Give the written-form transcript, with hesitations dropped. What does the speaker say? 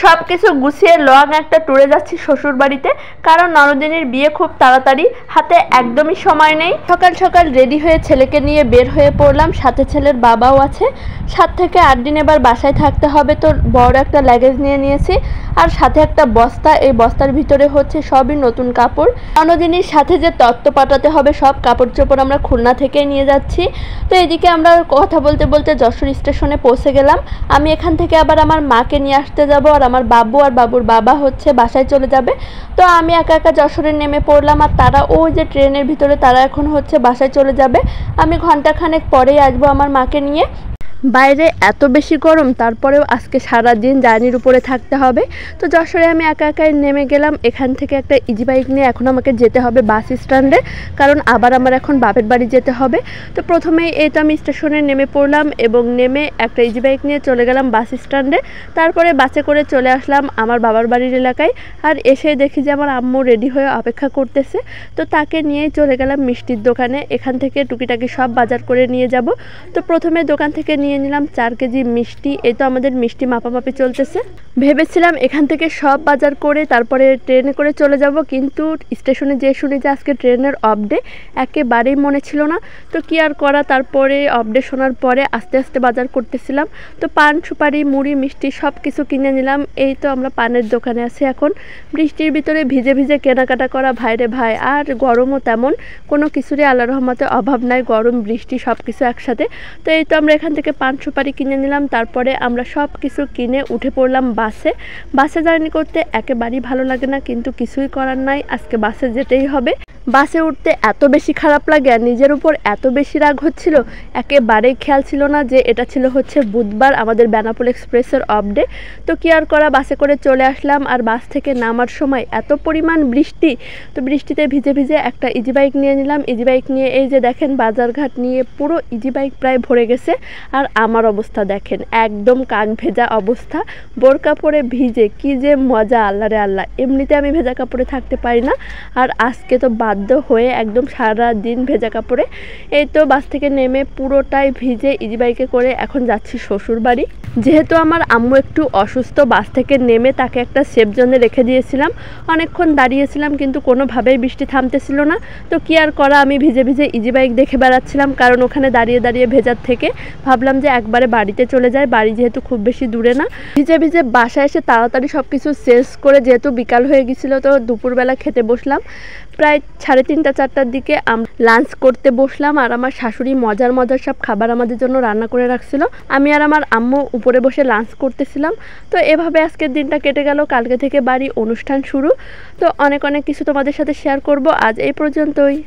সবকিছু গুছিয়ে লং একটা ট্যুরে যাচ্ছি শ্বশুর বাড়িতে, কারণ ননদিনীর বিয়ে খুব তাড়াতাড়ি, হাতে একদমই সময় নেই। সকাল সকাল রেডি হয়ে ছেলেকে নিয়ে বের হয়ে পড়লাম, সাথে ছেলের বাবাও আছে। 7 থেকে 8 দিন এবার বাসায় থাকতে হবে, তো বড় একটা লাগেজ নিয়ে নিয়েছি, আর সাথে একটা বস্তা। এই বস্তার ভিতরে হচ্ছে সবই নতুন কাপড়। ননদিনীর সাথে যে তত্ত্ব পাঠাতে হবে সব কাপড় চোপড় আমরা খুলনা থেকে নিয়ে যাচ্ছি। তো এদিকে আমরা কথা বলতে বলতে যশোর স্টেশনে পৌঁছে গেলাম। আমি এখান থেকে আবার আমার মাকে নিয়ে আসতে যাব, আর আমার বাবু আর বাবুর বাবা হচ্ছে বাসায় চলে যাবে। তো আমি একা একা যশোরে নেমে পড়লাম, আর তারা ওই যে ট্রেনের ভিতরে তারা এখন হচ্ছে বাসায় চলে যাবে। আমি ঘন্টাখানেক পরেই আসবো আমার মাকে নিয়ে। বাইরে এত বেশি গরম, তারপরেও আজকে সারা দিন জার্নির উপরে থাকতে হবে। তো যশোরে আমি একা একাই নেমে গেলাম। এখান থেকে একটা ইজি বাইক নিয়ে এখন আমাকে যেতে হবে বাস স্ট্যান্ডে, কারণ আবার আমার এখন বাপের বাড়ি যেতে হবে। তো প্রথমেই এই তো আমি স্টেশনে নেমে পড়লাম, এবং নেমে একটা ইজি বাইক নিয়ে চলে গেলাম বাস স্ট্যান্ডে। তারপরে বাসে করে চলে আসলাম আমার বাবার বাড়ির এলাকায়, আর এসে দেখি যে আমার আম্মু রেডি হয়ে অপেক্ষা করতেছে। তো তাকে নিয়েই চলে গেলাম মিষ্টির দোকানে। এখান থেকে টুকিটাকি সব বাজার করে নিয়ে যাব। তো প্রথমে দোকান থেকে নিয়ে নিলাম 4 কেজি মিষ্টি। এই তো আমাদের মিষ্টি মাপামাপি চলতেছে। ভেবেছিলাম এখান থেকে সব বাজার করে তারপরে ট্রেনে করে চলে যাব, কিন্তু স্টেশনে যেয়ে শুনি যে আজকে ট্রেনের অফ ডে, একেবারেই মনে ছিল না। তো কি আর করা, তারপরে অফ ডে শোনার পরে আস্তে আস্তে বাজার করতেছিলাম। তো পান সুপারি মুড়ি মিষ্টি সব কিছু কিনে নিলাম। এই তো আমরা পানের দোকানে আছি এখন। বৃষ্টির ভিতরে ভিজে ভিজে কেনাকাটা করা ভাইরে ভাই, আর গরমও তেমন কোনো কিছুরই আল্লাহর রহমতে অভাব নাই, গরম বৃষ্টি সব কিছু একসাথে। তো এই তো আমরা এখান থেকে পান সুপারি কিনে নিলাম। তারপরে আমরা সব কিছু কিনে উঠে পড়লাম বাসে। বাসে জার্নি করতে একেবারেই ভালো লাগে না, কিন্তু কিছুই করার নাই, আজকে বাসে যেতেই হবে। বাসে উঠতে এত বেশি খারাপ লাগে, আর নিজের উপর এত বেশি রাগ হচ্ছিল, একেবারেই খেয়াল ছিল না যে এটা ছিল হচ্ছে বুধবার, আমাদের বেনাপোল এক্সপ্রেসের অফ ডে। তো কি আর করা, বাসে করে চলে আসলাম। আর বাস থেকে নামার সময় এত পরিমাণ বৃষ্টি, তো বৃষ্টিতে ভিজে ভিজে একটা ইজি বাইক নিয়ে নিলাম। ইজি বাইক নিয়ে এই যে দেখেন বাজারঘাট নিয়ে পুরো ইজি বাইক প্রায় ভরে গেছে। আর আমার অবস্থা দেখেন, একদম কাক ভেজা অবস্থা, বোরকা পরে ভিজে কি যে মজা, আল্লাহ রে আল্লাহ। এমনিতে আমি ভেজা কাপড়ে থাকতে পারি না, আর আজকে তো বাধ্য হয়ে একদম সারা দিন ভেজা কাপড়ে। এই তো বাস থেকে নেমে পুরোটাই ভিজে ইজি বাইকে করে এখন যাচ্ছি শ্বশুর বাড়ি। যেহেতু আমার আম্মু একটু অসুস্থ, বাস থেকে নেমে তাকে একটা সেফ জোনে রেখে দিয়েছিলাম। অনেকক্ষণ দাঁড়িয়েছিলাম, কিন্তু কোনোভাবেই বৃষ্টি থামতেছিল না। তো কি আর করা, আমি ভিজে ভিজে ইজি বাইক দেখে বেড়াচ্ছিলাম, কারণ ওখানে দাঁড়িয়ে দাঁড়িয়ে ভেজার থেকে ভাবলাম যে একবারে বাড়িতে চলে যায়, বাড়ি যেহেতু খুব বেশি দূরে না। ভিজে ভিজে বাসায় এসে তাড়াতাড়ি সব কিছু শেষ করে, যেহেতু বিকাল হয়ে গেছিলো, তো দুপুরবেলা খেতে বসলাম। প্রায় 3:30 4টার দিকে লাঞ্চ করতে বসলাম, আর আমার শাশুড়ি মজার মজার সব খাবার আমাদের জন্য রান্না করে রাখছিল। আমি আর আমার আম্মু উপরে বসে লাঞ্চ করতেছিলাম। তো এভাবে আজকের দিনটা কেটে গেল। কালকে থেকে বাড়ি অনুষ্ঠান শুরু। তো অনেক অনেক কিছু তোমাদের সাথে শেয়ার করব। আজ এই পর্যন্তই।